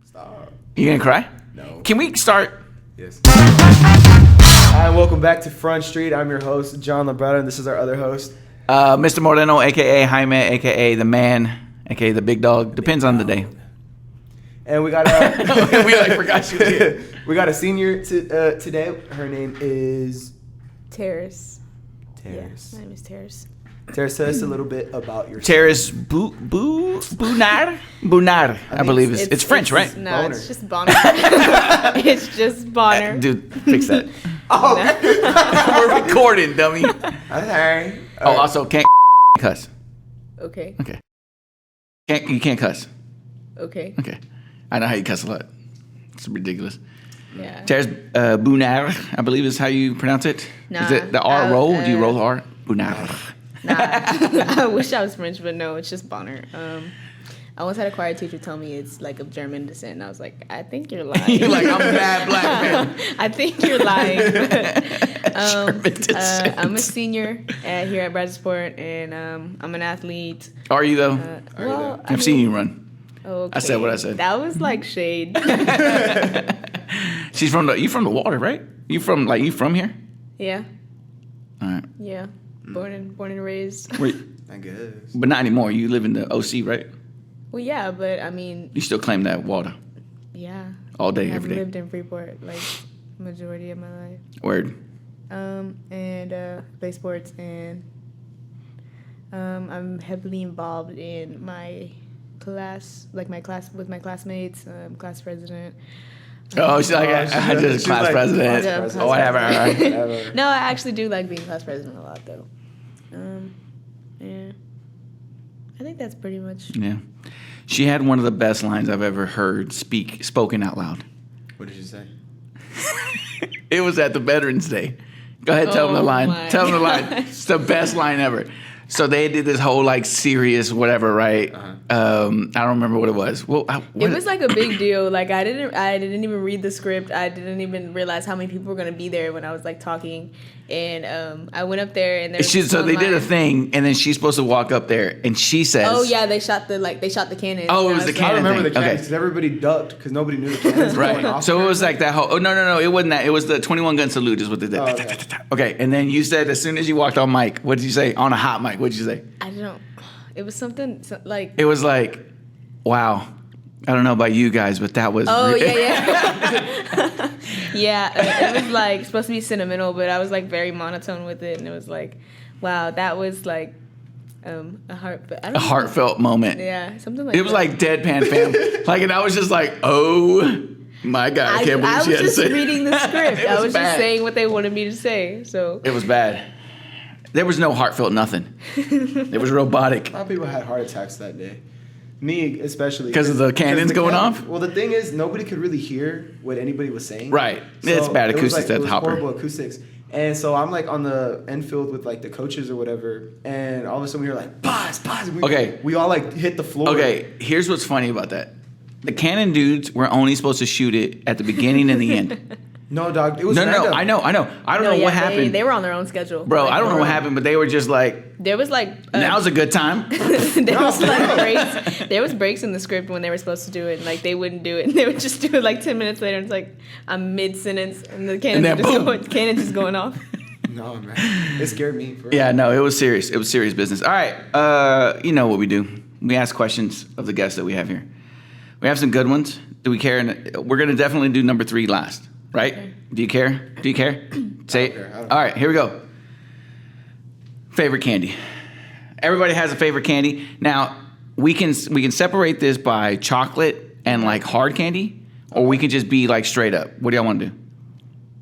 Stop. You gonna cry? No. Can we start? Yes. Hi, and welcome back to Front Street. I'm your host, John Labrada, and this is our other host. Mr. Moreno, a.k.a. Jaime, a.k.a. the man, a.k.a. the big dog. Depends on the day. And we got forgot she was here. We got a senior today. Her name is Taris. Taris. Yeah, my name is Taris. Taris, tell us a little bit about yourself. Taris Bonner, I believe it's French, right? No, Bonner. it's just Bonner. It's just Bonner. Dude, fix that. Oh, We're recording, dummy. okay. Oh, also can't cuss. Okay. Okay. You can't cuss. Okay. Okay. I know how you cuss a lot. It's ridiculous. Yeah. Taris Bonner, I believe is how you pronounce it. Nah, Is it the R roll? Do you roll the R? Bonner. Nah. I wish I was French, but no, it's just Bonner. I once had a choir teacher tell me it's like of German descent, and I was like, I think you're lying. You're like, I'm a bad black man. I think you're lying. German descent. I'm a senior here at Bradsport, and I'm an athlete. Are you though? Well, I've seen you run. Okay. I said what I said. That was like shade. You from the water, right? You from here? Yeah. All right. Yeah. Born and raised. Wait, I guess. but not anymore. You live in the OC, right? Well, yeah, but I mean, You still claim that water yeah. all day, I've every day. lived in Freeport like majority of my life. Word. And play sports, and I'm heavily involved in my class, with my classmates, class president. Oh, she's like, I just class like, president. class president. Oh, whatever. No, I actually do like being class president a lot, though. Yeah. I think that's pretty much. Yeah. She had one of the best lines I've ever heard spoken out loud. What did you say? It was at the Veterans Day. Go ahead, tell them the line. my Tell them the line. It's the best line ever. So they did this whole like serious whatever, right? Uh-huh. I don't remember what it was. Well, It was like a big deal. Like I didn't even read the script. I didn't even realize how many people were gonna be there when I was like talking. And I went up there, and so they did a thing, and then she's supposed to walk up there, and she says, Oh yeah, they shot the cannon. Oh, it was the I cannon. remember the thing. cannons because everybody ducked because nobody knew the cannons were going Right. off. So it was like that whole. Oh no! It wasn't that. It was the 21 gun salute. Is what they did. Oh, okay. Okay, and then you said as soon as you walked on mic, what did you say on a hot mic? What did you say? I don't know. It was something like. It was like, wow. I don't know about you guys, but that was. Oh yeah. Yeah, it was like supposed to be sentimental, but I was like very monotone with it, and it was like, wow, that was like a heartfelt moment. Yeah, something like. It was that. like deadpan fam. Like, and I was just like, oh my God, I can't believe I she was had to just say. reading the script. It I was bad. just saying what they wanted me to say. So It was bad. There was no heartfelt nothing. It was robotic. A lot of people had heart attacks that day. Me especially. Because of the cannons going off? Well, the thing is, nobody could really hear what anybody was saying. Right. It's bad acoustics at the Hopper. Horrible acoustics. And so I'm like on the infield with like the coaches or whatever, and all of a sudden we hear like, pause. We all like hit the floor. Okay, here's what's funny about that. The cannon dudes were only supposed to shoot it at the beginning and the end. No, dog. It was No, random. I know. I don't know what happened. They were on their own schedule. Bro, Like, I don't know what happened, but they were just like, There was like now's a good time. there was like breaks. There was breaks in the script when they were supposed to do it, and like they wouldn't do it, and they would just do it like 10 minutes later. And it's like I'm mid sentence, and the cannon's just going off. No, man. It scared me. Yeah, no, it was serious. It was serious business. All right, you know what we do. We ask questions of the guests that we have here. We have some good ones. Do we care? We're going to definitely do number 3 last, right? Okay. Do you care? Say it. All right, here we go. Favorite candy. Everybody has a favorite candy. Now, we can separate this by chocolate and like hard candy, or we can just be like straight up. What do y'all want to do?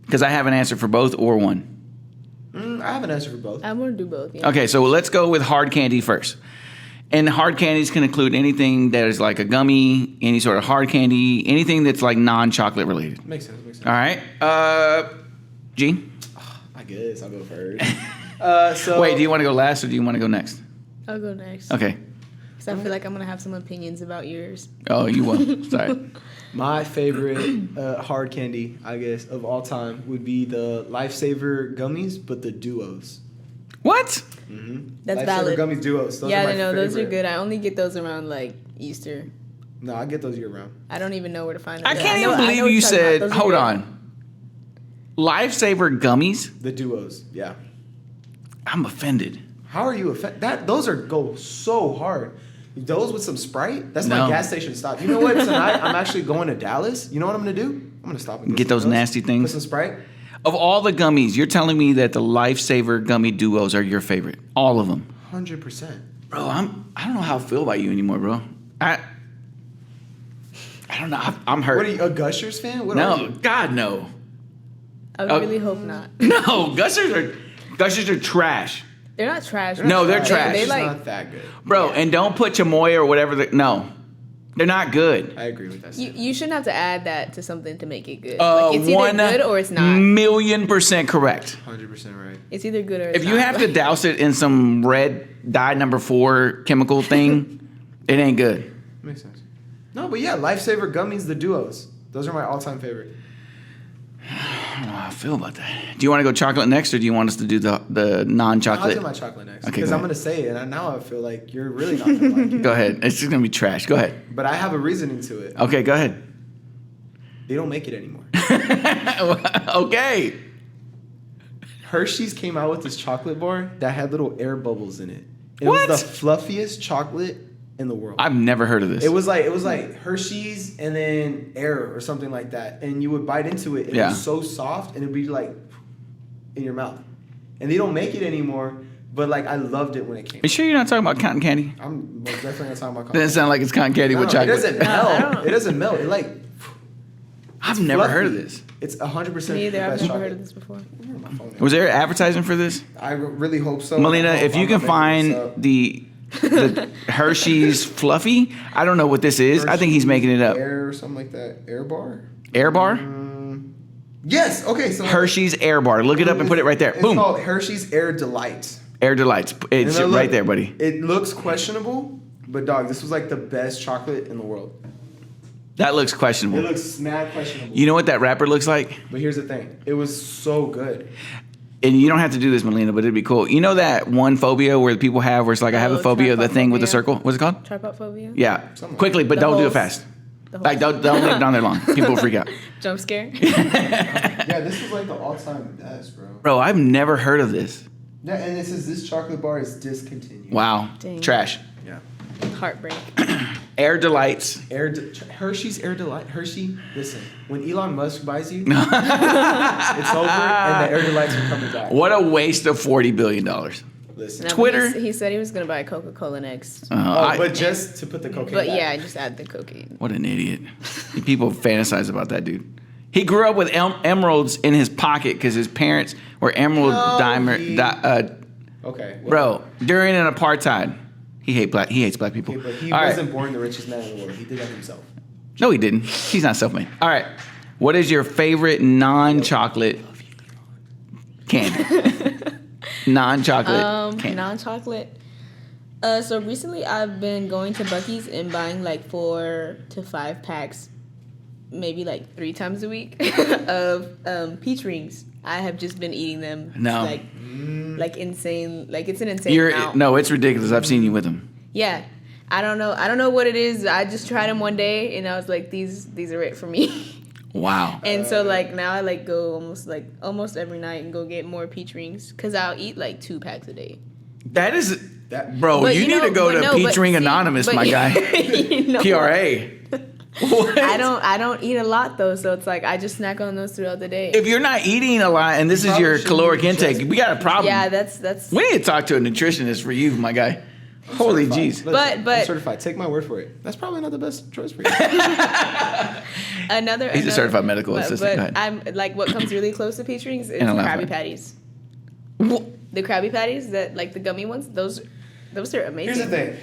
Because I have an answer for both or one. I have an answer for both. I want to do both. Yeah. Okay, so let's go with hard candy first. And hard candies can include anything that is like a gummy, any sort of hard candy, anything that's like non-chocolate related. Makes sense. All right. Gene? I guess I'll go first. Wait, do you want to go last or do you want to go next? I'll go next. Okay. Because I feel like I'm going to have some opinions about yours. Oh, you will. Sorry. My favorite hard candy, I guess, of all time would be the Lifesaver gummies, but the duos. What? Mm-hmm. That's Lifesaver valid. Gummies duos. Those yeah, are my I know. Those are favorite. good. I only get those around, like, Easter. No, I get those year round. I don't even know where to find them. I can't even believe you said. Hold on. Lifesaver gummies. The duos, yeah. I'm offended. How are you offended? Those go so hard. Those with some Sprite, that's my gas station stop. You know what? Tonight I'm actually going to Dallas. You know what I'm gonna do? I'm gonna stop and get those nasty things. Put some Sprite. Of all the gummies, you're telling me that the Lifesaver gummy duos are your favorite? All of them? 100%. Bro, I don't know how I feel about you anymore, bro. I don't know. I'm hurt. What are you, a Gushers fan? What no, are you? God no. I really hope not. No, Gushers are trash. They're not trash. No, they're trash. They're like, not that good. Bro, and don't put chamoy or whatever. No. They're not good. I agree with that. You shouldn't have to add that to something to make it good. Like, it's either good or it's not. 1,000,000% correct. 100% right. It's either good or it's If not. you have to douse it in some red dye number 4 chemical thing, it ain't good. Makes sense. No, but yeah, Lifesaver gummies, the duos. Those are my all-time favorite. I don't know how I feel about that. Do you want to go chocolate next, or do you want us to do the non-chocolate? I'll do my chocolate next. Okay, Because I'm going to say it, and now I feel like you're really not going to like it. Go ahead. It's just going to be trash. Go ahead. But I have a reasoning to it. Okay, go ahead. They don't make it anymore. Okay. Hershey's came out with this chocolate bar that had little air bubbles in it. It What? was the fluffiest chocolate in the world. I've never heard of this. It was like Hershey's and then air or something like that. And you would bite into it. It was so soft and it'd be like in your mouth. And they don't make it anymore. But like I loved it when it came. You sure you're not talking about cotton candy? I'm most definitely not talking about Doesn't sound like it's cotton candy with chocolate. It doesn't melt. It doesn't melt. It like I've never heard of this. It's 100%. Me either. I've best never heard chocolate. of this before. Was there advertising for this? I really hope so. Melina, if you can find the Hershey's Fluffy, I don't know what this is. I think he's making it up. Air or something like that. Air bar? Air bar? Yes. Okay. So Hershey's Air Bar. Look it up and put it right there. It's Boom. called Hershey's Air Delight. Air Delights. It's And right there, buddy. It looks questionable, but dog, this was like the best chocolate in the world. That looks It questionable. looks mad questionable. You know what that wrapper looks like? But here's the thing. It was so good. And you don't have to do this, Melina, but it'd be cool. You know that one phobia where people have, where it's like, I have a phobia of the thing with the circle? What's it called? Tripophobia? Yeah. Something. Quickly, but The don't do it holes. fast. The Like, don't leave it down there long. People will freak out. Jump scare? Yeah, this is like the all-time best, bro. Bro, I've never heard of this. Yeah, and it says this chocolate bar is discontinued. Wow. Dang. Trash. Yeah. Heartbreak. Air Delights. Hershey's Air Delight. Hershey, listen, when Elon Musk buys you, it's over and the Air Delights are coming back. What a waste of $40 billion. Listen. No, but Twitter. He said he was going to buy Coca-Cola next. But just to put the cocaine But back. yeah, just add the cocaine. What an idiot. People fantasize about that dude. He grew up with emeralds in his pocket because his parents were emerald diamond. Okay. Well, Bro, during an apartheid, he hates black people. okay, but he All right. wasn't born the richest man in the world. He did that himself. No, he didn't. He's not self-made. All right. What is your favorite non-chocolate candy? Non-chocolate candy. Non-chocolate. So recently I've been going to Buc-ee's and buying like 4 to 5 packs, maybe like 3 times a week of peach rings. I have just been eating them. No. Like insane. Like it's an insane amount. No, it's ridiculous. I've seen you with them. Yeah. I don't know what it is. I just tried them one day and I was like, these are it for me. Wow. And so like now I like go almost every night and go get more peach rings because I'll eat like 2 packs a day. That is... That, Bro, But you need to go to Peach Ring Anonymous, my guy. You know, PRA. What? I don't eat a lot though, so it's like I just snack on those throughout the day. If you're not eating a lot and this is your caloric intake, we got a problem. Yeah, that's. We need to talk to a nutritionist for you, my guy. Holy jeez. Listen, But- I'm certified. Take my word for it. That's probably not the best choice for you. He's a certified medical assistant. Go ahead. But I'm like what comes really close to peach rings is And a laugh Krabby line. Patties. The Krabby Patties that like the gummy ones, those are amazing. Here's the thing.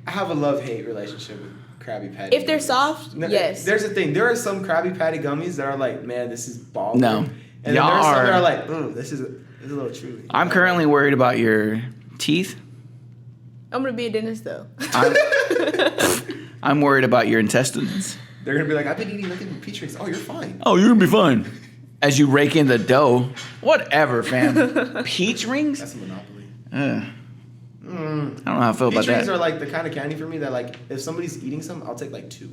I have a love-hate relationship with Krabby Patty. If they're gummies. soft, No, yes. There's the thing. There are some Krabby Patty gummies that are like, man, this is baller. No. And then there are some that are like, this is a little chewy. I'm currently worried about your teeth. I'm gonna be a dentist though. I'm worried about your intestines. They're gonna be like, I've been eating nothing but peach rings. Oh, you're fine. Oh, you're going to be fine. As you rake in the dough. Whatever, fam. Peach rings? That's a monopoly. I don't know how I feel about Peach that. rings are like the kind of candy for me that like if somebody's eating some, I'll take like 2,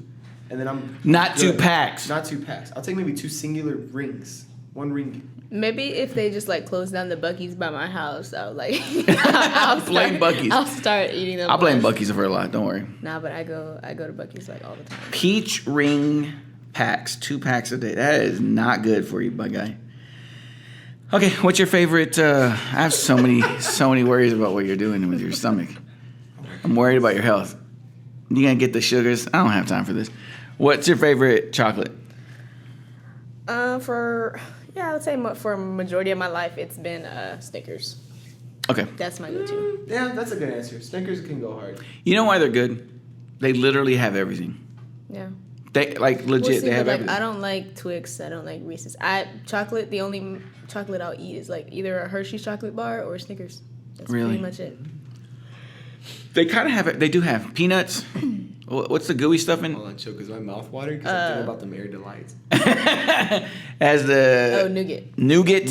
and then I'm Not good. 2 packs. Not 2 packs. I'll take maybe 2 singular rings. 1 ring. Maybe if they just like close down the Buc-ee's by my house, I'll like I'll Blame Buc-ee's. I'll start eating them. I blame more. Buc-ee's for a lot. Don't worry. Nah, but I go to Buc-ee's like all the time. Peach ring packs, 2 packs a day. That is not good for you, my guy. Okay, what's your favorite? I have so many worries about what you're doing with your stomach. I'm worried about your health. You gonna get the sugars? I don't have time for this. What's your favorite chocolate? I would say for a majority of my life, it's been Snickers. Okay. That's my go-to. Yeah, that's a good answer. Snickers can go hard. You know why they're good? They literally have everything. Yeah. They like legit. They have everything. I don't like Twix. I don't like Reese's. The only chocolate I'll eat is like either a Hershey's chocolate bar or Snickers. That's Really? pretty much it. They kind of have it. They do have peanuts. What's the gooey stuff in? Hold on, chill, because my mouth watered because I'm thinking about the Mary Delights. As the nougat. Nougat.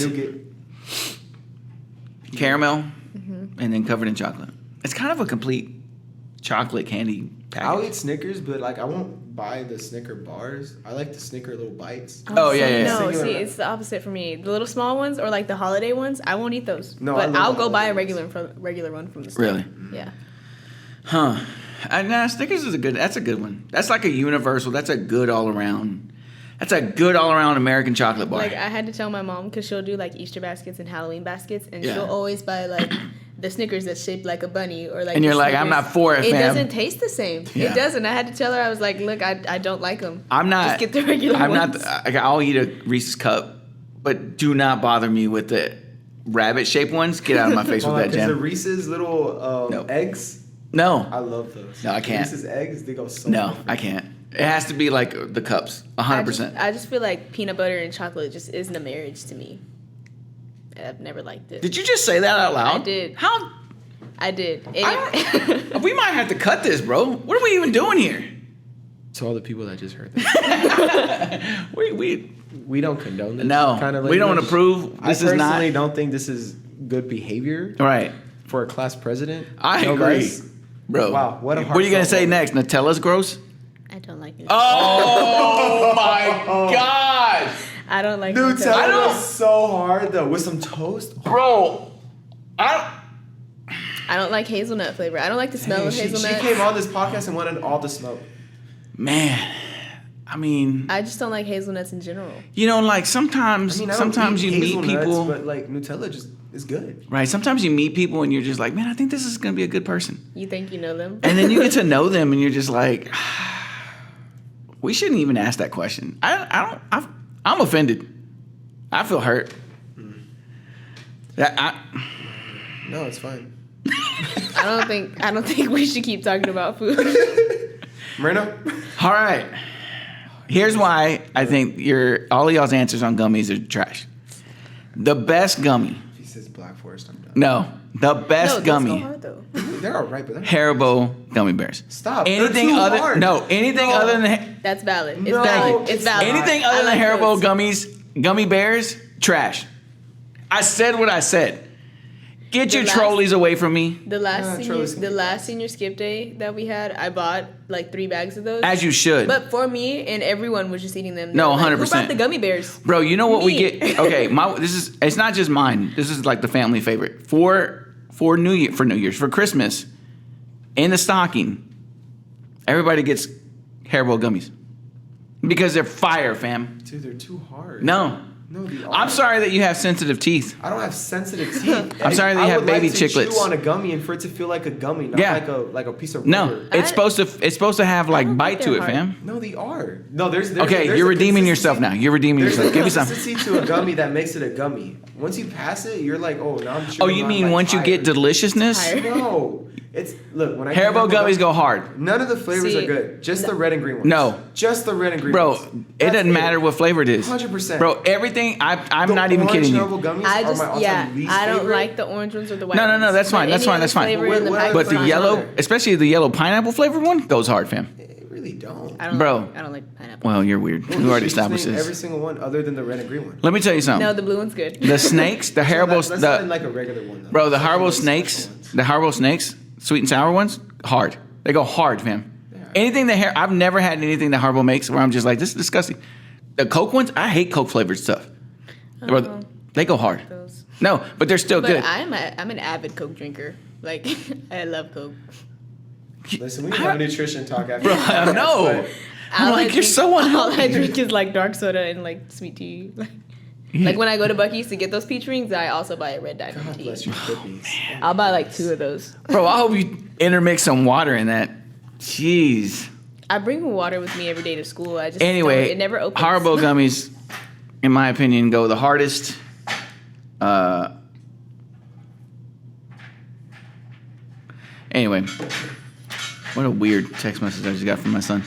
Caramel, and then covered in chocolate. It's kind of a complete chocolate candy package. I'll eat Snickers, but like I won't buy the Snicker bars. I like the Snicker little bites. Oh, yeah. No, Singular. see, it's the opposite for me. The little small ones or like the holiday ones, I won't eat those. No, I but love I'll the go buy a holiday regular one from the store. Really? Yeah. Huh. Nah, Snickers is that's a good one. That's like a universal. That's a good all around American chocolate bar. Like I had to tell my mom because she'll do like Easter baskets and Halloween baskets, and Yeah. she'll always buy like the Snickers that's shaped like a bunny or like. And you're the like, I'm Snickers. not for it, It fam. doesn't taste the same. Yeah. It doesn't. I had to tell her. I was like, look, I don't like them. I'm not. Just get the regular ones. I'll eat a Reese's cup, but do not bother me with the rabbit shaped ones. Get out of my face with that Because the jam. Reese's little No. eggs, No, I love those. No, I can't. Reese's eggs, they go so no, good. I can't. It has to be like the cups, 100%. I just feel like peanut butter and chocolate just isn't a marriage to me. I've never liked it. Did you just say that out loud? I did. How? I did. We might have to cut this, bro. What are we even doing here? To all the people that just heard that. We don't condone this No, kind of we don't language. approve. This I is not personally don't think this is good behavior right. for a class president. I No, agree, guys? bro. Wow, what a What are you gonna heartfelt say moment. next? Nutella's gross. I don't like it. Oh my god, I don't like Dude, Nutella. I don't- Nutella's so hard though with some toast. bro! I don't like hazelnut flavor. I don't like the smell Dang, of she hazelnut. came on this podcast and wanted all the smoke. Man, I mean, I just don't like hazelnuts in general. you know, like sometimes, I mean, I don't sometimes eat you meet hazelnuts, people, but like Nutella just is good. right? Sometimes you meet people and you're just like, man, I think this is gonna be a good person, You think you know them? and then you get to know them and you're just like, we shouldn't even ask that question. I'm offended. I feel hurt. No, it's fine. I don't think we should keep talking about food. Marino? All right. Here's why I think all of y'all's answers on gummies are trash. The best gummy. If he says Black Forest, I'm done. No, the best no, gummy. Those go hard, though. They're all right, but they're Haribo gummy bears. Stop. Anything They're too other hard. anything No. other than That's valid. It's No, valid. it's It's valid. anything I other than like Haribo those. gummy bears, trash. I said what I said. Get your last- trolleys away from me. The Trolleys can be last senior skip day that we had, I bought like 3 bags of those. As you should. But for me, and everyone was just eating them. They No, were like, 100%. Who brought the gummy bears? Bro, you know what we Me. get? Okay, it's not just mine. This is like the family favorite. For Christmas, in the stocking, everybody gets Haribo gummies. Because they're fire, fam. Dude, they're too hard. No. No, they are. I'm sorry that you have sensitive teeth. I don't have sensitive teeth. I'm sorry that you I have would baby like to chiclets. chew on a gummy and for it to feel like a gummy, not Yeah. like a piece of No, rubber. it's supposed to have like don't bite think to they're it, hard. fam. No, they are. No, there's Okay, there's you're a redeeming consistency- yourself now. You're redeeming There's yourself. a Give me some. consistency to a gummy that makes it a gummy. Once you pass it, you're like, oh, now I'm chewing Oh, you on, mean like, once you get fire. deliciousness? Tired. No, it's look when I get Haribo gummies go hard. None of the flavors See, are good. Just the red and green ones. No. just the red and green Bro, ones. it That's doesn't matter what flavor it is. 100%. Bro, everything, I'm The not even orange kidding you. Haribo gummies I are just my all-time least I don't favorite. like the orange ones or the white No, ones. that's fine. But That's any fine. other That's fine. flavor But in the what pack other But is the fine. yellow, especially the yellow pineapple flavored one, goes hard, fam. It really really don't. I don't like pineapple. Well, you're weird. We already established this. Every single one other than the red and green one. Let me tell you something. No, the blue one's good. The snakes, the Haribo, That's not like a regular one though. bro, the It's Haribo like snakes, the Haribo snakes, sweet and sour ones, hard. They go hard, fam. Anything that I've never had anything that Haribo makes where I'm just like, this is disgusting. The Coke ones, I hate Coke flavored stuff. Bro, they go hard. Those. No, but they're still good. I'm an avid Coke drinker. Like I love Coke. Listen, we can have a nutrition talk after. Bro, I know. I'm like, you're so All unhealthy. I drink is like dark soda and like sweet tea. Like when I go to Buc-ee's to get those peach rings, I also buy a red diamond God tea. bless your cookies. I'll buy like 2 of those. Bro, I hope you intermix some water in that. Jeez. I bring water with me every day to school. I just Anyway, it never opens. Haribo gummies, in my opinion, go the hardest. Anyway, what a weird text message I just got from my son.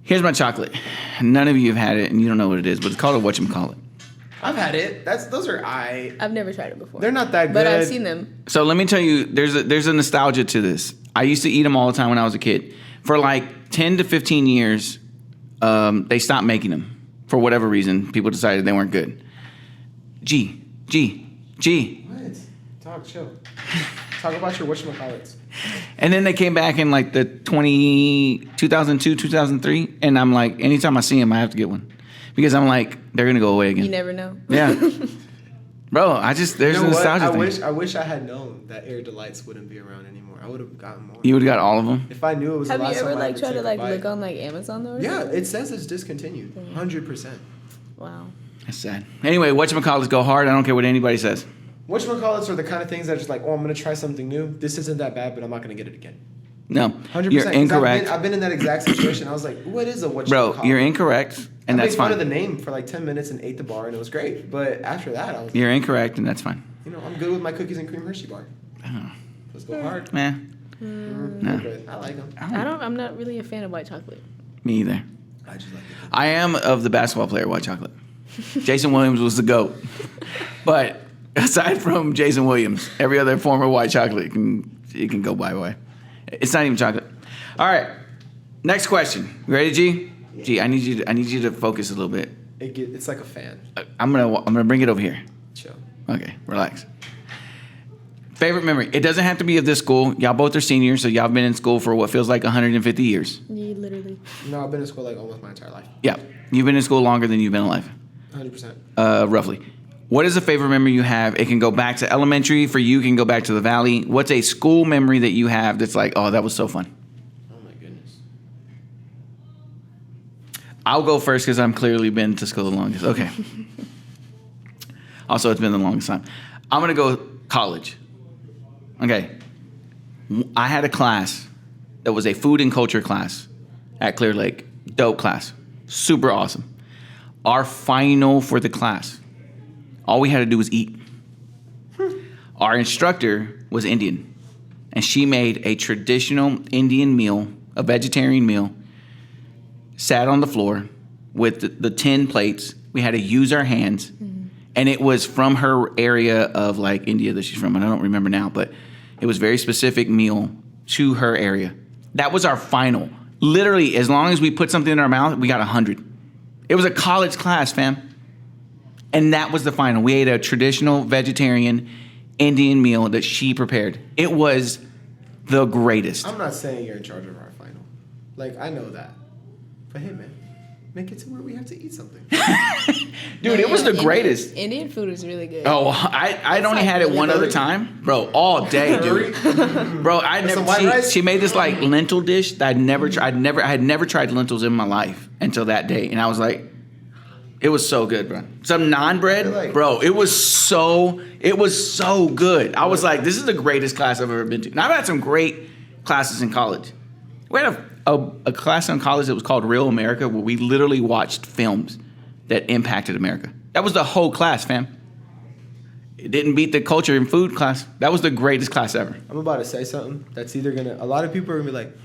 Here's my chocolate. None of you have had it, and you don't know what it is, but it's called a whatchamacallit. I've had it. Those are I've never tried it before. They're not that good. But I've seen them. So let me tell you, there's a nostalgia to this. I used to eat them all the time when I was a kid. For like 10 to 15 years, they stopped making them. For whatever reason, people decided they weren't good. G. What? Chill. Talk about your whatchamacallits. And then they came back in like the 2002, 2003. And I'm like, anytime I see them, I have to get one. Because I'm like, they're going to go away again. You never know. Yeah. Bro, there's a nostalgia thing. I wish I had known that Air Delights wouldn't be around anymore. I would have gotten more. You would have got all of them? If I knew it was Have the you last ever time I like ever tried to took a like bite. look on like Amazon though? Or Yeah, something? it says it's discontinued. 100%. Wow. That's sad. Anyway, whatchamacallits go hard. I don't care what anybody says. Whatchamacallits are the kind of things that are just like, oh, I'm going to try something new. This isn't that bad, but I'm not going to get it again. No, 100%. you're incorrect. I've been in that exact situation. I was like, what is a whatchamacallit? Bro, you're incorrect, and that's I made fun fine. of the name for like 10 minutes and ate the bar, and it was great. But after that, I was You're incorrect, and that's fine. I'm good with my cookies and cream Hershey bar. Oh. Let's go hard. Nah, They're good. I like them. I'm not really a fan of white chocolate. me either. I just like it. I am of the basketball player white chocolate. Jason Williams was the GOAT. But aside from Jason Williams, every other form of white chocolate can go bye-bye. It's not even chocolate. All right. Next question. You ready, G? Yeah. G, I need you to focus a little bit. It's like a fan. I'm gonna bring it over here. Chill. Okay, relax. Favorite memory. It doesn't have to be of this school. Y'all both are seniors, so y'all been in school for what feels like 150 years. Yeah, literally. No, I've been in school like almost my entire life. Yeah. You've been in school longer than you've been alive. 100%. Roughly. What is a favorite memory you have? It can go back to elementary. For you, it can go back to the Valley. What's a school memory that you have that's like, oh, that was so fun? Oh my goodness. I'll go first because I'm clearly been to school the longest. Okay. Also, it's been the longest time. I'm going to go college. Okay. I had a class that was a food and culture class at Clear Lake. Dope class. Super awesome. Our final for the class, all we had to do was eat. Our instructor was Indian, and she made a traditional Indian meal, a vegetarian meal, sat on the floor with the 10 plates. We had to use our hands, and it was from her area of like India that she's from, and I don't remember now, but it was a very specific meal to her area. That was our final. Literally, as long as we put something in our mouth, we got 100. It was a college class, fam. And that was the final. We ate a traditional vegetarian Indian meal that she prepared. It was the greatest. I'm not saying you're in charge of our final. Like, I know that. But hey, man, make it to where we have to eat something. Dude, it was the greatest. Indian food is really good. Oh, I'd only had it one other time. Bro, all day, dude. Bro, she made this like lentil dish that I'd never tried. I had never tried lentils in my life until that day. And I was like, it was so good, bro. Some naan bread, bro. It was so good. I was like, this is the greatest class I've ever been to. And I've had some great classes in college. We had a class in college that was called Real America, where we literally watched films that impacted America. That was the whole class, fam. It didn't beat the culture and food class. That was the greatest class ever. I'm about to say something that's either a lot of people are gonna be like,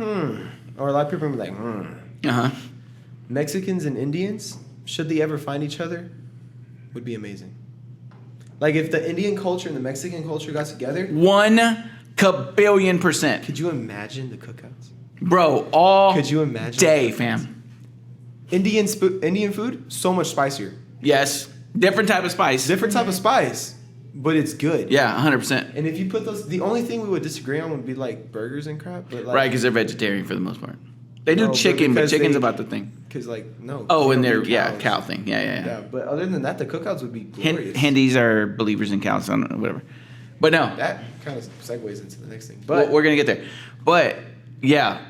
or a lot of people are gonna be like, Uh-huh. Mexicans and Indians, should they ever find each other, would be amazing. Like if the Indian culture and the Mexican culture got together, 1 kabillion %. could you imagine the cookouts? Bro, all Could you imagine? day, fam. Indian food, so much spicier. Yes. Different type of spice. Different type of spice, but it's good. Yeah, 100%. And if you put those, the only thing we would disagree on would be like burgers and crap. But like, Right, because they're vegetarian for the most part. They do No, but chicken, but because chicken's they- about the thing. Because like no. Oh, they and don't they're, do yeah, cows. cow thing. Yeah. Yeah, but other than that, the cookouts would be glorious. Hindis are believers in cows, I don't know, whatever. But no, That kind of segues into the next thing. but But we're going to get there. But, yeah,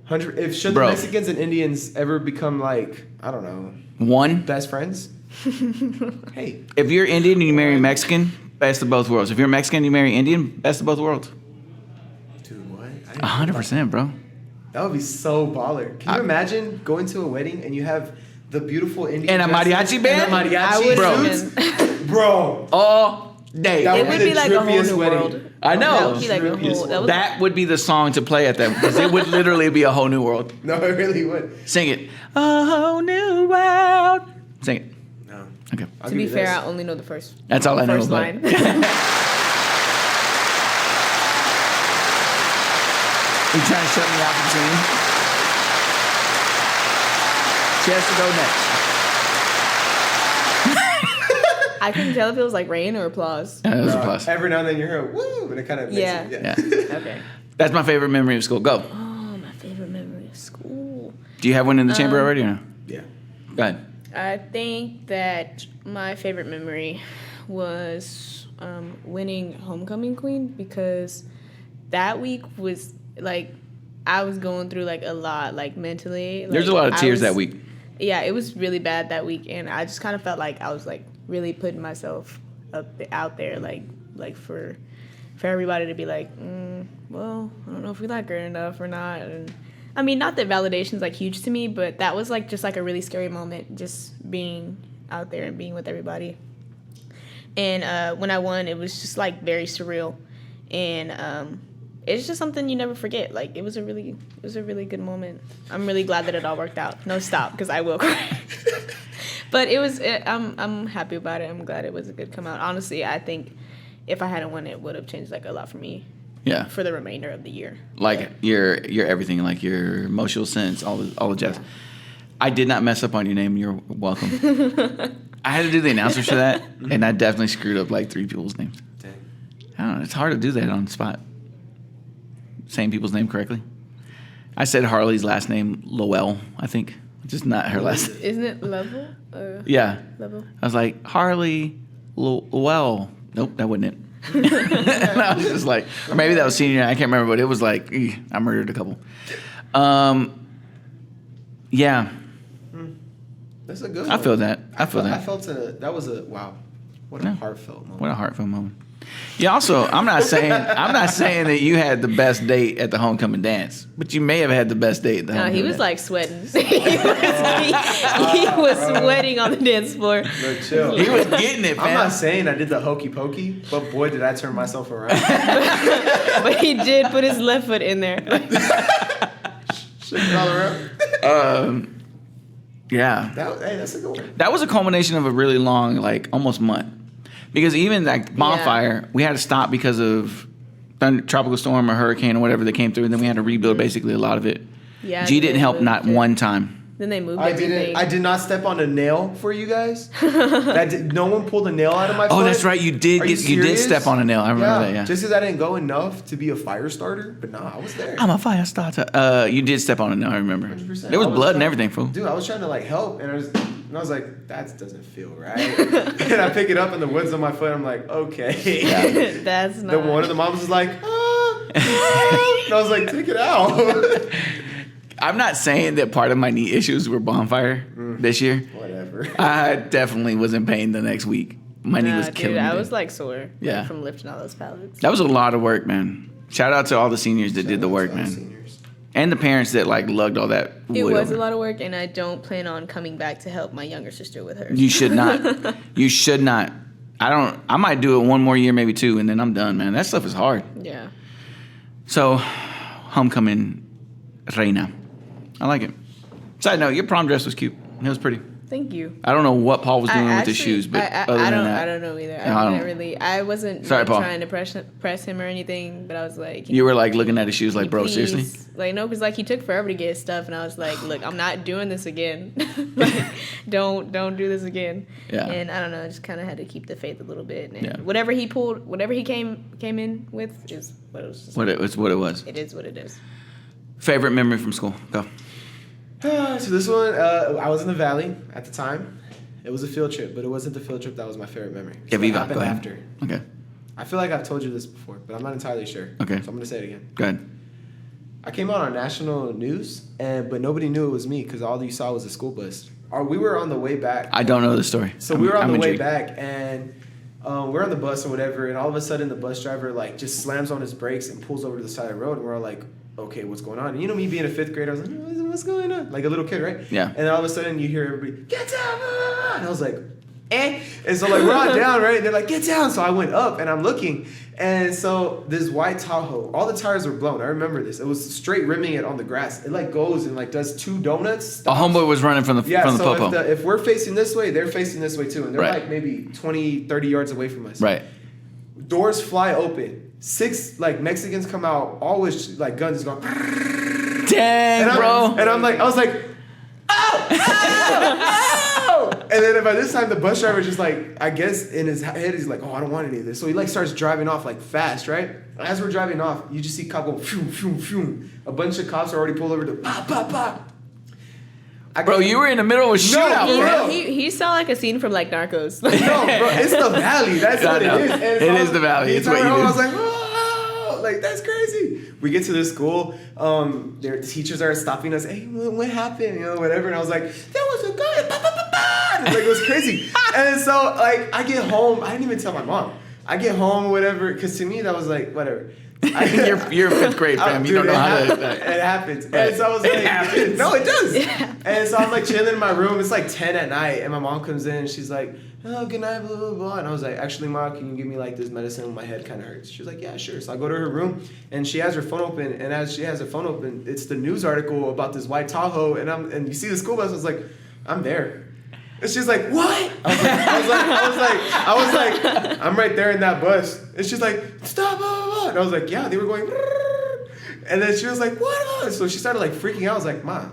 should Bro. the Mexicans and Indians ever become like, I don't know, one, best friends? Hey, if you're Indian and you marry Mexican, best of both worlds. If you're Mexican and you marry Indian, best of both worlds. dude, what? I didn't know 100%, bro. that would be so baller. Can you imagine going to a wedding and you have the beautiful Indian And a dresses mariachi band? and a I mariachi would Bro. suits? Bro, All day. That It would be like a whole drippiest new wedding. world. I know. That would be like a whole. That was That would be the song to play at them because it would literally be a whole new world. No, it really would. Sing it. A whole new world. Sing it. No. Okay. I'll to give be you fair, this. I only know the first. That's all I know first about line. it. You trying to shut me out from singing? She has to go next. I couldn't tell if it was like rain or applause. That was a No, plus. Every now and then you hear a woo, and it kind of makes Yeah. it. Yeah. Okay. That's my favorite memory of school. Go. Oh, my favorite memory of school. Do you have one in the chamber already or no? Yeah. Go ahead. I think that my favorite memory was winning homecoming queen because that week was like I was going through like a lot, like mentally. There's a Like, lot of I tears was- that week. Yeah, it was really bad that week, and I just kind of felt like I was like really putting myself out there, like for everybody to be like, well, I don't know if we like her enough or not. And I mean, not that validation's like huge to me, but that was like just like a really scary moment, just being out there and being with everybody. And when I won, it was just like very surreal, and it's just something you never forget. Like it was a really good moment. I'm really glad that it all worked out. No, stop, because I will cry. But I'm happy about it. I'm glad it was a good come out. Honestly, I think if I hadn't won, it would have changed like a lot for me Yeah. for the remainder of the year. Like your everything, like your emotional sense, all the jazz. I did not mess up on your name. You're welcome. I had to do the announcers for that, and I definitely screwed up like 3 people's names. Dang. I don't know. It's hard to do that on the spot. Saying people's name correctly. I said Harley's last name Lowell, I think. Just not her last name. Isn't it level? Yeah. Level. I was like, Harley Lowell. Nope, that wasn't it. And I was just like, or maybe that was senior year. I can't remember, but it was like, I murdered a couple. Yeah. That's a good one. I feel that. I feel I that. felt that was a wow. What a Yeah. heartfelt moment. What a heartfelt moment. Yeah. Also, I'm not saying that you had the best date at the homecoming dance, but you may have had the best date at the No, homecoming he was dance. like sweating. he was sweating on the dance floor. Look, chill. He was getting it, I'm man. not saying I did the hokey pokey, but boy, did I turn myself around. But he did put his left foot in there. Shake it all around. Yeah. Hey, that's a good one. That was a culmination of a really long, like almost month. Because even like bonfire, we had to stop because of tropical storm or hurricane or whatever that came through, and then we had to rebuild basically a lot of it. Yeah. G didn't they help moved not it. one time. Then they moved I everything. did not step on a nail for you guys. No one pulled a nail out of my foot. Oh, that's right. You did Are you did serious? step on a nail. I remember that. Yeah. Just because I didn't go enough to be a fire starter, but nah, I was there. I'm a fire starter. You did step on a nail. I remember. 100%. There was I was blood and trying- everything, fool. Dude, I was trying to like help, and I was like, that doesn't feel right. And I pick it up, and the wood's on my foot. I'm like, okay. Yeah. That's not. Then one of the moms was like, and I was like, take it out. I'm not saying that part of my knee issues were bonfire this year. Whatever. I definitely was in pain the next week. My knee was dude, killing me. I dude. was like sore. Yeah. From lifting all those pallets. That was a lot of work, man. Shout out to all the seniors that did the work, man. Seniors. And the parents that like lugged all that wood It was over. a lot of work, and I don't plan on coming back to help my younger sister with hers. You should not. You should not. I might do it one more year, maybe 2, and then I'm done, man. That stuff is hard. Yeah. So, homecoming reina. I like it. Side note, your prom dress was cute. It was pretty. Thank you. I don't know what Paul was doing with his shoes, but I don't know either. I wasn't Sorry, Paul. trying to press him or anything, but I was like, you were like looking at his shoes like, bro, please? seriously? Like, no, because like he took forever to get his stuff, and I was like, look, I'm not doing this again. Like, don't do this again. Yeah. And I don't know, I just kind of had to keep the faith a little bit. And Yeah. whatever he came in with is what it was. Just What it was. It is what it is. Favorite memory from school? Go. So this one, I was in the Valley at the time. It was a field trip, but it wasn't the field trip that was my favorite memory. Yeah, So it Viva, happened go ahead. after. Okay. I feel like I've told you this before, but I'm not entirely sure. Okay. So I'm gonna say it again. Go ahead. I came out on national news, but nobody knew it was me because all you saw was a school bus. We were on the way back. I don't know the story. So we were on I'm the way intrigued. back, and we're on the bus or whatever, and all of a sudden the bus driver like just slams on his brakes and pulls over to the side of the road, and we're all like, okay, what's going on? And you know me being a 5th grader, I was like, what's going on? Like a little kid, right? Yeah. And then all of a sudden you hear everybody, get down! And I was like, eh? And so like we're all down, right? And they're like, get down! So I went up and I'm looking, and so this white Tahoe, all the tires were blown. I remember this. It was straight rimming it on the grass. It like goes and like does 2 donuts. A stops. homeboy was running from the popo. So if we're facing this way, they're facing this way too. And they're Right. like maybe 20, 30 yards away from us. Right. Doors fly open. 6 like Mexicans come out, all with like guns going. Dang, bro. And I was like, oh, oh, oh. And then by this time, the bus driver just like, I guess in his head, he's like, oh, I don't want any of this. So he like starts driving off like fast, right? As we're driving off, you just see cop go, phew, phew, phew. A bunch of cops are already pulled over to pop, pop, pop. Bro, you were in the middle of a shootout, for bro. real. He saw like a scene from like Narcos. No, bro, it's the Valley. That's what I know. it is. And It so is the Valley. It's what you I do. was like, oh, like that's crazy. We get to this school. Their teachers are stopping us. Hey, what happened? You know, whatever. And I was like, there was a guy. Bah, bah, bah, bah. And, like, it was crazy. And so like I get home. I didn't even tell my mom. I get home, whatever, because to me that was like whatever. You're in 5th grade, fam. You don't know how to. It happens. And so I was like, It happens. no, it does. Yeah. And so I'm like chilling in my room. It's like 10 at night, and my mom comes in and she's like, oh, good night, blah, blah, blah. And I was like, actually, Mom, can you give me like this medicine? My head kind of hurts. She was like, yeah, sure. So I go to her room, and she has her phone open, and as she has her phone open, it's the news article about this white Tahoe, and you see the school bus. I was like, I'm there. And she's like, what? I was like, I'm right there in that bus. And she's like, stop, blah, blah, blah. And I was like, yeah, they were going, and then she was like, what? So she started like freaking out. I was like, Mom,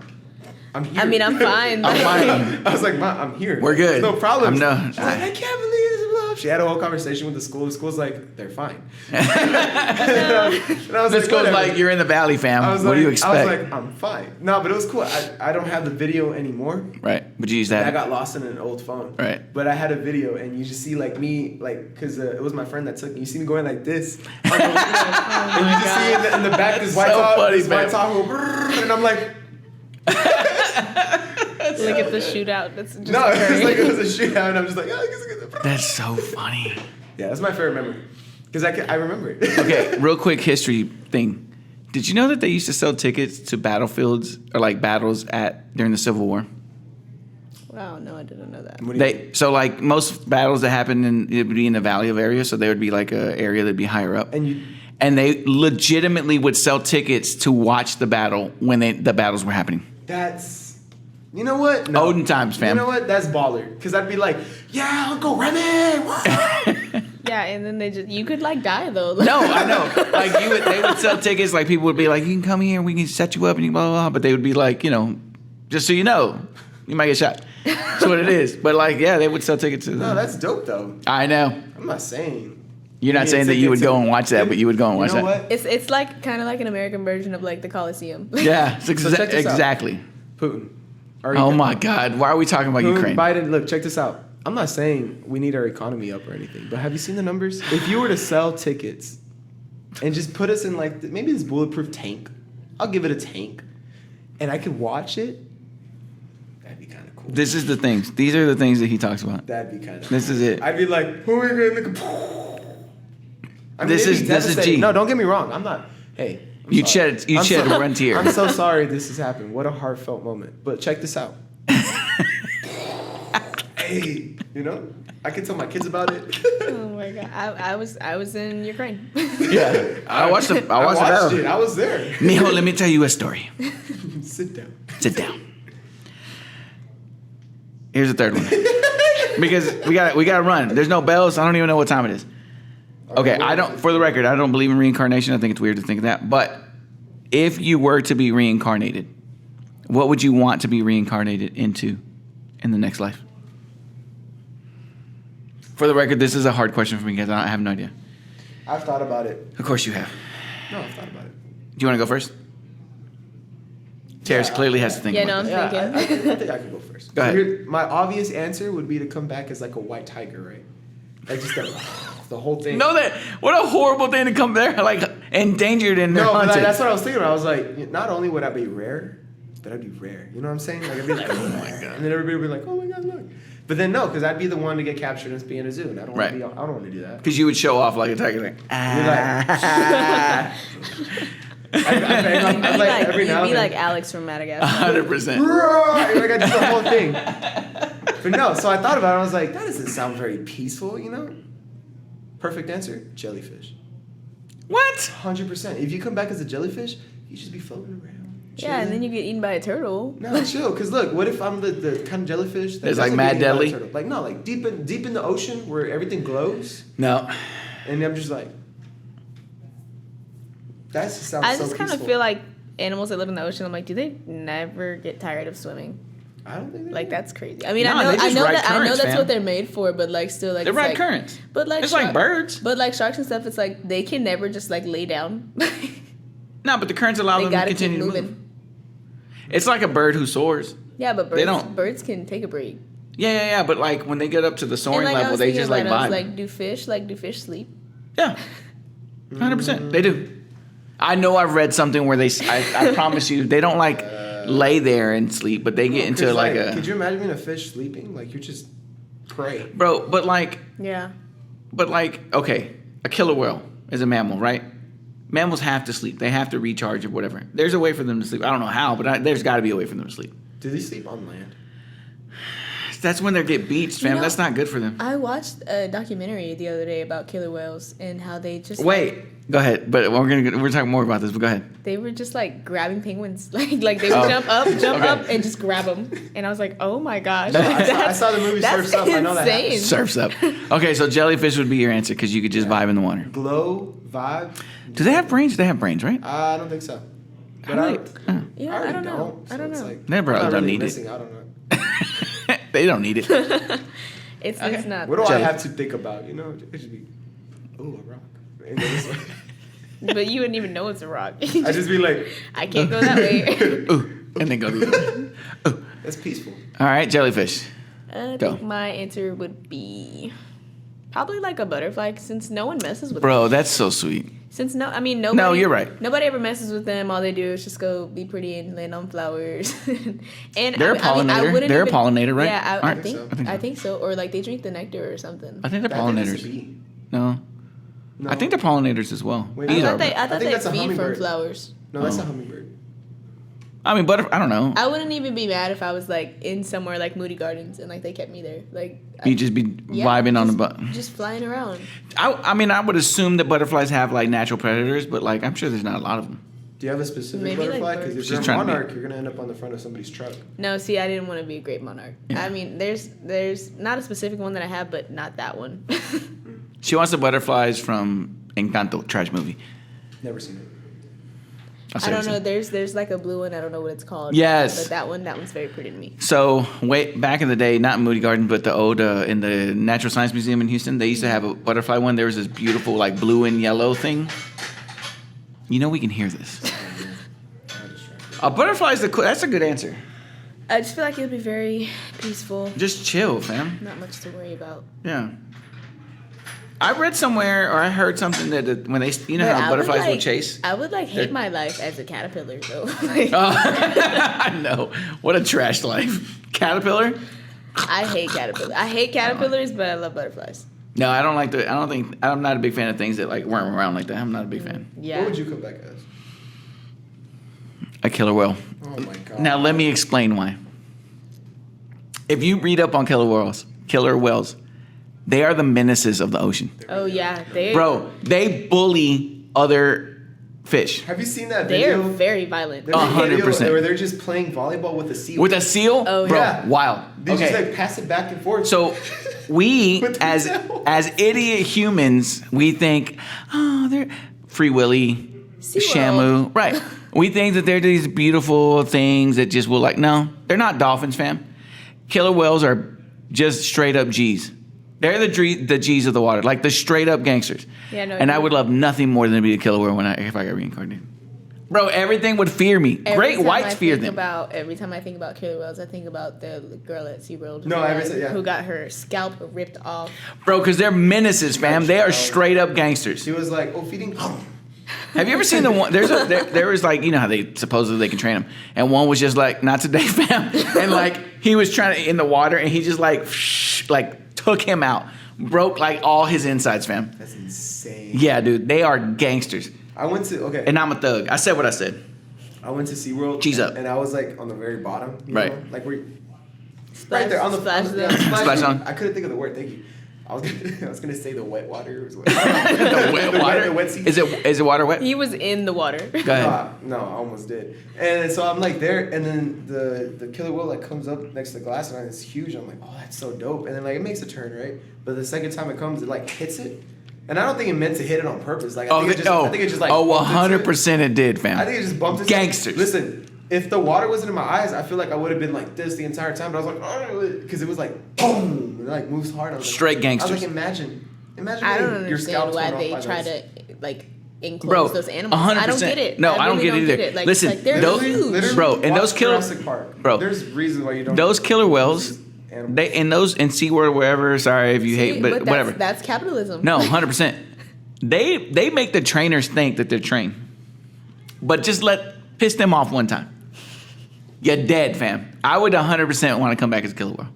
I'm here. I mean, I'm fine. I'm fine. I was like, Mom, I'm here. We're good. There's no problem. I'm done. She's like, I can't believe this. Blah. She had a whole conversation with the school. The school's like, they're fine. And I was This goes whatever. like, you're in the Valley, fam. I was What like, do you expect? I was like, I'm fine. No, but it was cool. I don't have the video anymore. Right. Would you use that? I got lost in an old phone. Right. But I had a video, and you just see like me, like, because it was my friend that took me. You see me going like this. On the window, and you just see in the back this white So Tahoe, funny, this white man. Tahoe, and I'm like, Look at the shootout. That's just no, it's occurring. like it was a shootout, and I'm just like, oh, I guess I get that. That's so funny. Yeah, that's my favorite memory. Because I remember it. Okay, real quick history thing. Did you know that they used to sell tickets to battlefields or like battles during the Civil War? Wow, no, I didn't know that. What do you mean? So like most battles that happened it would be in the Valley of area, so there would be like a area that'd be higher up. And they legitimately would sell tickets to watch the battle when the battles were happening. That's, you know what? No. Olden times, fam. You know what? That's baller. Because I'd be like, yeah, Uncle Remy. What? Yeah, and then you could like die though. No, I know. Like they would sell tickets. Like people would be like, "You can come here, we can set you up," and blah blah blah. But they would be like, just so you know, you might get shot. That's what it is. But like, yeah, they would sell tickets to them. No, that's dope though. I know. I'm not saying. You're not saying that you would go and watch that, but you would go and watch You know that. what? It's like kind of like an American version of like the Coliseum. Yeah, it's So check this out. exactly. Putin. Oh my God, why are we talking about Putin, Ukraine? Biden, look, check this out. I'm not saying we need our economy up or anything, but have you seen the numbers? If you were to sell tickets and just put us in like maybe this bulletproof tank, I'll give it a tank, and I could watch it. That'd be kind of cool. This is the things. These are the things that he talks about. That'd be kind of. This is it. I'd be like, who are you gonna look? I mean, This it'd is be G. devastating. No, don't get me wrong. I'm not. Hey. I'm You sorry. shed one tear. I'm so sorry this has happened. What a heartfelt moment. But check this out. Hey, I can tell my kids about it. Oh my god, I was in Ukraine. Yeah, I watched it. I watched it. I was there. Mijo, let me tell you a story. Sit down. Sit down. Here's the third one. Because we gotta run. There's no bells. I don't even know what time it is. Okay, for the record, I don't believe in reincarnation. I think it's weird to think of that. But if you were to be reincarnated, what would you want to be reincarnated into in the next life? For the record, this is a hard question for me, guys. I have no idea. I've thought about it. Of course you have. No, I've thought about it. Do you want to go first? Taris clearly has to think about I'm this. thinking. I think I can go first. Go ahead. My obvious answer would be to come back as like a white tiger, right? Like just the whole thing. No, what a horrible thing to come there, like endangered and No, but hunted. that's what I was thinking. I was like, not only would I be rare, but I'd be rare. You know what I'm saying? Like I'd be like, oh my god, and then everybody would be like, oh my god, look. But then no, because I'd be the one to get captured and be in a zoo, and I don't want to be. I don't want to do that. Because you would show off like a tiger, like. I'd like every now and You'd be then. like Alex from Madagascar. 100%. Like I do the whole thing. But no, so I thought about it. I was like, that doesn't sound very peaceful, you know? Perfect answer: jellyfish. What? 100%. If you come back as a jellyfish, you just be floating around. Yeah, and then you get eaten by a turtle. No, chill. Cause look, what if I'm the kind of jellyfish that's like doesn't mad get eaten by a deadly? turtle? Like no, like deep in the ocean where everything glows, No. and I'm just like, that just sounds I so just kind of peaceful. feel like animals that live in the ocean. I'm like, do they never get tired of swimming? I don't think Like that's crazy. I mean, No, I they just know ride that I know currents, that's fam. what they're made for, but like still like They it's ride like, currents. But like It's like birds. But like sharks and stuff, it's like they can never just like lay down. No, but the currents allow They them to gotta keep continue to moving. move. It's like a bird who soars. Yeah, but They don't. birds can take a break. Yeah. But like when they get up to the soaring And like I level, was they thinking just like about it, I vibe. was like, do fish sleep? Yeah. 100%. They do. I know I've read something where I promise you, they don't like lay there and sleep, but they get into 'Cause, like could you imagine being a fish sleeping? Like you're just prey. Bro, but like, Yeah. okay, a killer whale is a mammal, right? Mammals have to sleep. They have to recharge or whatever. There's a way for them to sleep. I don't know how, but there's got to be a way for them to sleep. Do they sleep on land? That's when they get beached, fam. know, That's not good for them. I watched a documentary the other day about killer whales and how they just Wait, go ahead. But we're talking more about this. But go ahead. they were just like grabbing penguins, like they would jump up and just grab them, and I was like, oh my gosh, I saw the movie Surf's Up. I know that insane. happens. Surfs up. Okay, so jellyfish would be your answer because you could just vibe in the water. Glow vibe. Do they have brains? They have brains, right? I don't think so. But How I, do they- Yeah, already I don't know. so I don't it's know. like, They probably I'm not don't really need it. missing out on it. They don't need it. It's not. What do I Jelly. have to think about? You know, it should be, ooh, a rock. And then it's like, But you wouldn't even know it's a rock. I just be like, I can't go that way. Ooh, and then go the other way. Ooh. that's peaceful. All right, jellyfish. I Go. think my answer would be probably like a butterfly, since no one messes with Bro, them. that's so sweet. Since nobody. No, you're right. Nobody ever messes with them. All they do is just go be pretty and land on flowers. And They're a pollinator. wouldn't They're a pollinator, right? Yeah, Aren't I think. they? I think so. Or like they drink the nectar or something. I think they're I think it's a pollinators. bee. No. No. I think they're pollinators as well. Wait, Bees I are. thought they, I I thought think they that's a feed from hummingbird. flowers. No, that's Oh. a hummingbird. I mean, I don't know. I wouldn't even be mad if I was like in somewhere like Moody Gardens and like they kept me there. Like You just be vibing on the butt. just flying around. I mean, I would assume that butterflies have like natural predators, but like I'm sure there's not a lot of them. Do you have a specific Maybe, like, butterfly? Because if She's you're a trying to be- monarch, you're gonna end up on the front of somebody's truck. No, see, I didn't want to be a great monarch. Yeah. I mean, there's not a specific one that I have, but not that one. She wants the butterflies from Encanto, trash movie. Never seen it. I'll say I don't it's- know. There's like a blue one. I don't know what it's called. Yes. But that one's very pretty to me. So way back in the day, not in Moody Garden, but the old in the Natural Science Museum in Houston, they used to have a butterfly one. There was this beautiful like blue and yellow thing. You know we can hear this. A butterfly is that's a good answer. I just feel like it would be very peaceful. Just chill, fam. Not much to worry about. Yeah. I read somewhere or I heard something that when they, you know But how I would, butterflies will like- chase. I would like hate They're- my life as a caterpillar though. Like, I know. What a trash life. Caterpillar? I hate caterpillars. I hate caterpillars, but I love butterflies. No, I don't like the. I don't think. I'm not a big fan of things that like worm around like that. I'm not a big fan. Yeah. What would you come back as? A killer whale. Oh my god. Now let me explain why. If you read up on killer whales, they are the menaces of the ocean. Oh yeah, they. Bro, they bully other fish. Have you seen that They are video? very violent. There's a video 100%. where they're just playing volleyball with a seal. With a seal? Oh, Bro, yeah. wild. They just like pass it back and forth. So we, With the as tail. idiot humans, we think, oh, they're Free Willy, SeaWorld. Shamu. Right. We think that they're these beautiful things that just will no, they're not dolphins, fam. Killer whales are just straight up G's. They're the G's of the water, like the straight up gangsters. Yeah, no, and I would love nothing more than to be a killer whale if I got reincarnated. Bro, everything would fear me. Great whites fear them. Every time I think about killer whales, I think about the girl at SeaWorld who got her scalp ripped off. Bro, because they're menaces, fam. They are straight up gangsters. She was like, feeding. Have you ever seen the one? There was like, you know how they supposedly they can train them, and one was just like, not today, fam. And like he was trying to in the water, and he just like took him out, broke like all his insides, fam. That's insane. Yeah, dude, they are gangsters. I went to and I'm a thug. I said what I said. I went to SeaWorld. G's up. And I was like on the very bottom. Right. Know? Like where Splash, right there on the splash on the- zone. yeah, Splash zone. I couldn't think of the word. Thank you. I was gonna say the wet water. The wet water. The wet sea. Is it water wet? He was in the water. Go ahead. No, I almost did. And so I'm like there, and then the killer whale like comes up next to the glass, and it's huge. I'm like, oh, that's so dope. And then like it makes a turn, right? But the second time it comes, it like hits it, and I don't think it meant to hit it on purpose. Like I think it just like 100% it did, fam. I think it just bumped into Gangsters. Listen, if the water wasn't in my eyes, I feel like I would have been like this the entire time. But I was like, oh, because it was like boom, and it like moves hard. I was Straight like, gangsters. I was like, imagine I don't your scalp understand why torn they off by try those. to like enclose those animals. 100%. I don't get it. No, I don't get it either. Like, Listen, like, they're those- huge. Literally Bro, and watch those killer- Jurassic Park. Bro. There's reasons why you don't. Those killer whales, animals. they in SeaWorld, wherever. Sorry if you hate, but whatever. That's capitalism. No, 100%. They make the trainers think that they're trained, but just piss them off one time. You're dead, fam. I would 100% want to come back as a killer whale.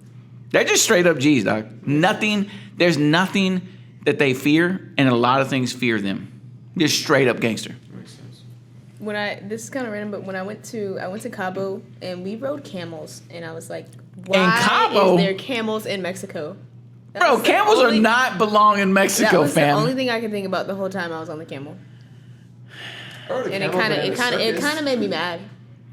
They're just straight up G's, dog. There's nothing that they fear, and a lot of things fear them. Just straight up gangster. Makes sense. This is kind of random, but when I went to Cabo and we rode camels, and I was like, why Cabo? is there camels in Mexico? That Bro, was the camels only- are not belong in That Mexico, was fam. the only thing I could think about the whole time I was on the camel, I rode a and it camel kind in a of circus. made me mad.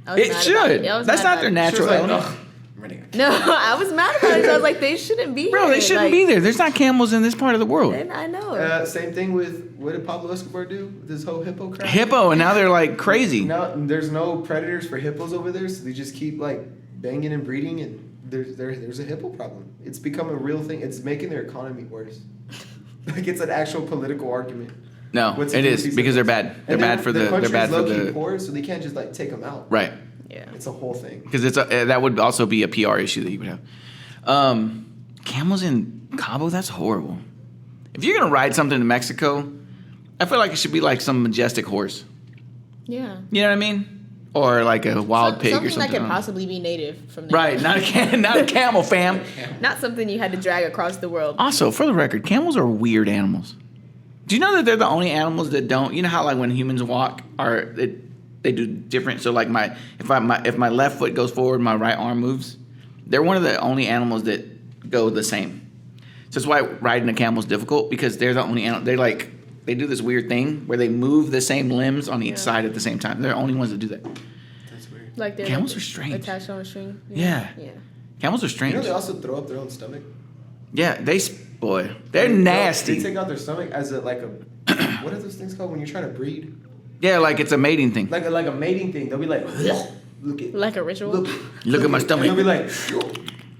I was It mad about should. I was That's mad not about their it. She was natural like, element. "Ugh, I'm running." No, I was mad about it. I was like, they shouldn't be Bro, here. they shouldn't Like, be there. There's not camels in this part of the world. And I know. Same thing with what did Pablo Escobar do with this whole hippo crap? Hippo, and now they're like crazy. No, there's no predators for hippos over there, so they just keep like banging and breeding, and there's a hippo problem. It's become a real thing. It's making their economy worse. Like it's an actual political argument. No, What's it the is piece because of they're it? bad. And They're then bad for the they're bad for low-key the poor, so they can't just like take them out. right. Yeah. It's a whole thing. Because that would also be a PR issue that you would have. Camels in Cabo, that's horrible. If you're gonna ride something in Mexico, I feel like it should be like some majestic horse. Yeah. You know what I mean? Or like a wild pig something or something. that could possibly be native from there. Right, not a camel, fam. Not something you had to drag across the world. Also, for the record, camels are weird animals. Do you know that they're the only animals that don't? You know how like when humans walk, they do different. So like if my left foot goes forward, my right arm moves. They're one of the only animals that go the same. So that's why riding a camel is difficult because they're the only animal. They do this weird thing where they move the same limbs on each side at the same time. They're the only ones that do that. That's weird. Like they're Camels like are strange. attached on a string. Yeah. Yeah. Camels are You strange. know they also throw up their own stomach. Yeah, they're They nasty. take out their stomach as what are those things called when you're trying to breed? Yeah, like it's a mating thing. Like a mating thing. They'll be like, look at Like a ritual. Look at my And stomach. they'll be like,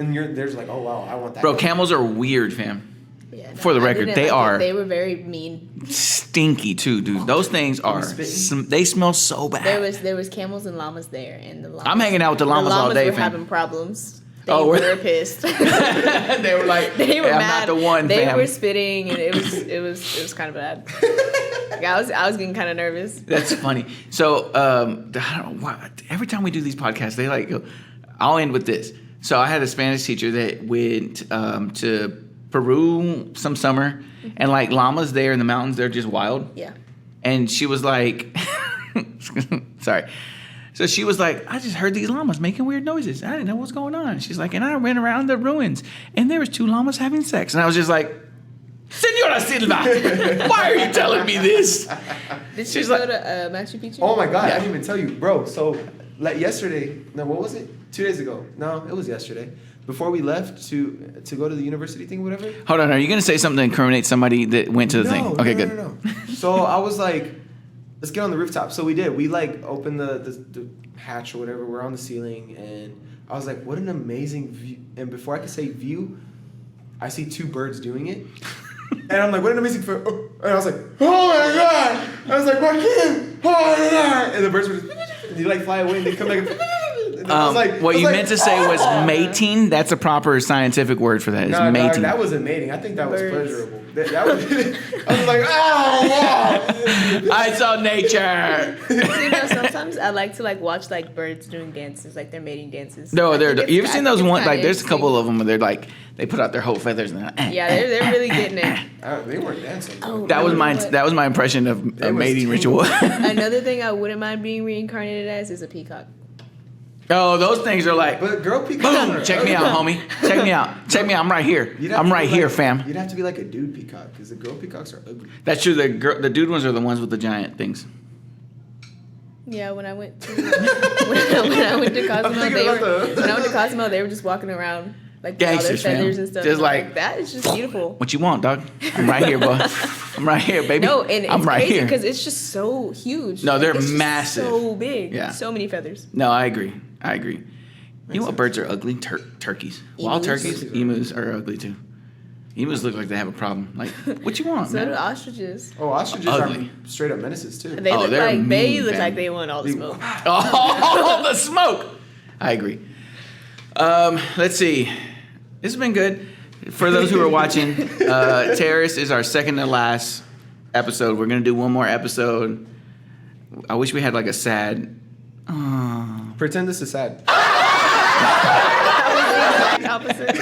and there's like, oh wow, I want that. Bro, camels are weird, fam. Yeah, no, For the I record, didn't they like it. are- They were very mean. Stinky too, dude. Those things are. spitting? They smell so bad. There was camels and llamas there, and the llamas. I'm hanging out with the llamas all day, were fam. having problems. They Oh, were were- pissed. They were like, They were "Hey, I'm mad. not the one, They fam." were spitting, and it was kind of bad. Like, I was getting kind of nervous. That's funny. So I don't know why. Every time we do these podcasts, they like go. I'll end with this. So I had a Spanish teacher that went to Peru some summer, and like llamas there in the mountains, they're just wild. Yeah. And she was like, sorry. So she was like, I just heard these llamas making weird noises. I didn't know what's going on. She's like, and I ran around the ruins, and there was 2 llamas having sex. And I was just like, Senora Silva, why are you telling me this? Did she go to Machu Picchu? Oh my God, I didn't even tell you, bro. So, like yesterday, no, what was it? 2 days ago. No, it was yesterday. Before we left to go to the university thing, whatever. Hold on, are you gonna say something to incriminate somebody that went to the thing? Okay, good. No. So I was like, let's get on the rooftop. So we did. We like opened the hatch or whatever. We're on the ceiling, and I was like, what an amazing view. And before I could say view, I see 2 birds doing it. And I'm like, what an amazing view. And I was like, oh my God. I was like, Joaquin, oh my God. And the birds were just, and they like fly away and they come back. And I was like, what you meant to say was mating. That's a proper scientific word for that. It's mating. That wasn't mating. I think that was pleasurable. That was, I was like, oh, wow. I saw nature. You know, sometimes I like to watch birds doing dances, like their mating dances. No, you ever seen those ones? Like, there's a couple of them where they're like, they put out their whole feathers and yeah, they're really getting it. They weren't dancing. Oh, that was my impression of a mating ritual. Another thing I wouldn't mind being reincarnated as is a peacock. Oh, those things are like, but girl peacocks. boom, check me out, homie. Check me out. Check me out. I'm right here. I'm right here, fam. You'd have to be like a dude peacock because the girl peacocks are ugly. That's true. The dude ones are the ones with the giant things. Yeah, when I went to when I went to Cozumel, they were just walking around like with all their Gangsters, feathers fam. and stuff. Just And like that is just beautiful. What you want, dog? I'm right here, boy. I'm right here, baby. No, and I'm it's right crazy here because it's just so huge. No, they're It's just massive. so big. Yeah. So many feathers. No, I agree. You know what birds are ugly? Turkeys. Wild turkeys. Emus are ugly too. Emus look like they have a problem. Like, what you want, So man? do ostrich. Oh, ostriches Ugly. are straight up menaces too. They look they're like mean, fam. they want all the smoke. Oh, the smoke. I agree. Let's see. This has been good. For those who are watching, Taris is our second to last episode. We're going to do one more episode. I wish we had like a sad... Pretend this is sad. Opposite.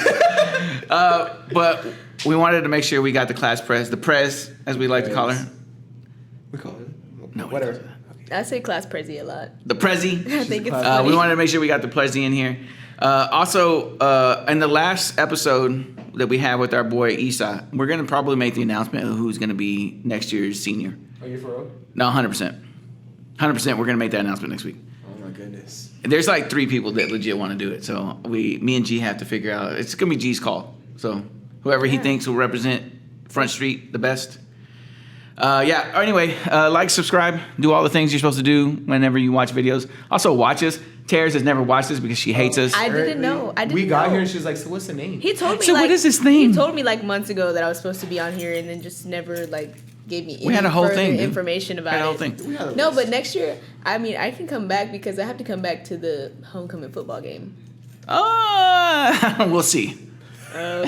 But we wanted to make sure we got the class prez. The prez, as we like to call her. We call it. No, whatever. I say class prezi a lot. The prezi. I think it's We funny. We wanted to make sure we got the prezi in here. Also, in the last episode that we have with our boy Isa, we're going to probably make the announcement of who's going to be next year's senior. Are you for real? No, 100%. 100%. We're going to make that announcement next week. Oh my goodness. There's like 3 people that legit want to do it. So me and G have to figure out. It's going to be G's call. So whoever he thinks will represent Front Street the best. Anyway, like, subscribe, do all the things you're supposed to do whenever you watch videos. Also, watch us. Taris has never watched this because she hates us. I didn't know. We got here and she was like, so what's the name? He told me So what is this thing? He told me months ago that I was supposed to be on here and then just never gave me We had a whole further thing, dude. information about Had a whole it. thing. No, but next year, I mean, I can come back because I have to come back to the homecoming football game. We'll see. Now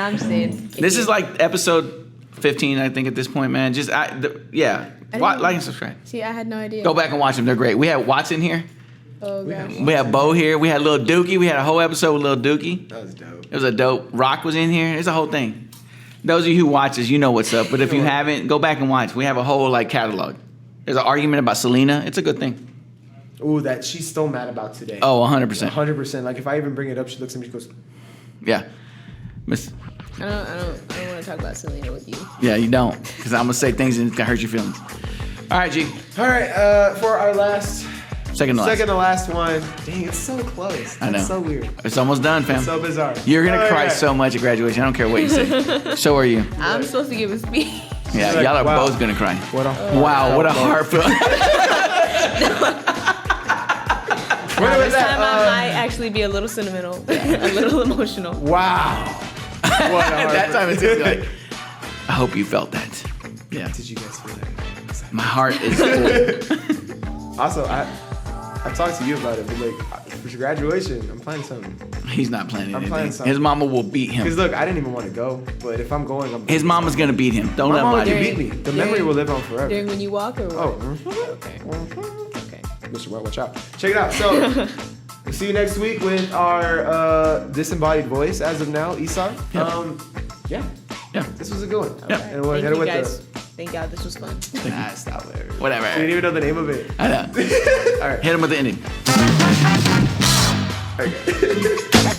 I'm saying. This is like episode 15, I think, at this point, man. Just, like and subscribe. See, I had no idea. Go back and watch them. They're great. We had Watson here. Oh, gosh. We had Bo here. We had Lil Dookie. We had a whole episode with Lil Dookie. That was dope. It was a dope. Rock was in here. It's a whole thing. Those of you who watch us, you know what's up. But if you haven't, go back and watch. We have a whole catalog. There's an argument about Selena. It's a good thing. Ooh, that she's still mad about today. Oh, 100%. 100%. Like if I even bring it up, she looks at me, she goes, Yeah. Miss. I don't want to talk about Selena with you. Yeah, you don't. Because I'm going to say things and it's going to hurt your feelings. All right, G. all right, for our Second to last. one. Dang, it's so close. I know. It's so weird. It's almost done, fam. It's so bizarre. You're going to All cry right. so much at graduation. I don't care what you say. So are you. I'm supposed to give a speech. Yeah, Like, y'all are wow. both going to cry. What a What a heartfelt. This time I might actually be a little sentimental, a little emotional. Wow. What a That time it's just like, I hope you felt that. Yeah. Did you guys feel that? My heart is full. Also, I talked to you about it, but for graduation, I'm planning something. He's not planning I'm anything. planning something. His mama will beat Because him. look, I didn't even want to go, but if I'm going, His mama's going to beat him. Don't My let him mama lie to can you. beat me. The memory will live on forever. During when you walk or what? Oh. Okay. Okay. Mr. Well, watch out. Check it out. So, we'll see you next week with our disembodied voice as of now, Esau. Yeah. This was a good one. Yeah. And we'll Thank hit it you with guys. Thank God this was fun. Nah, stop there. Whatever. We didn't even know the name of it. I know. All right. Hit him with the ending. Okay.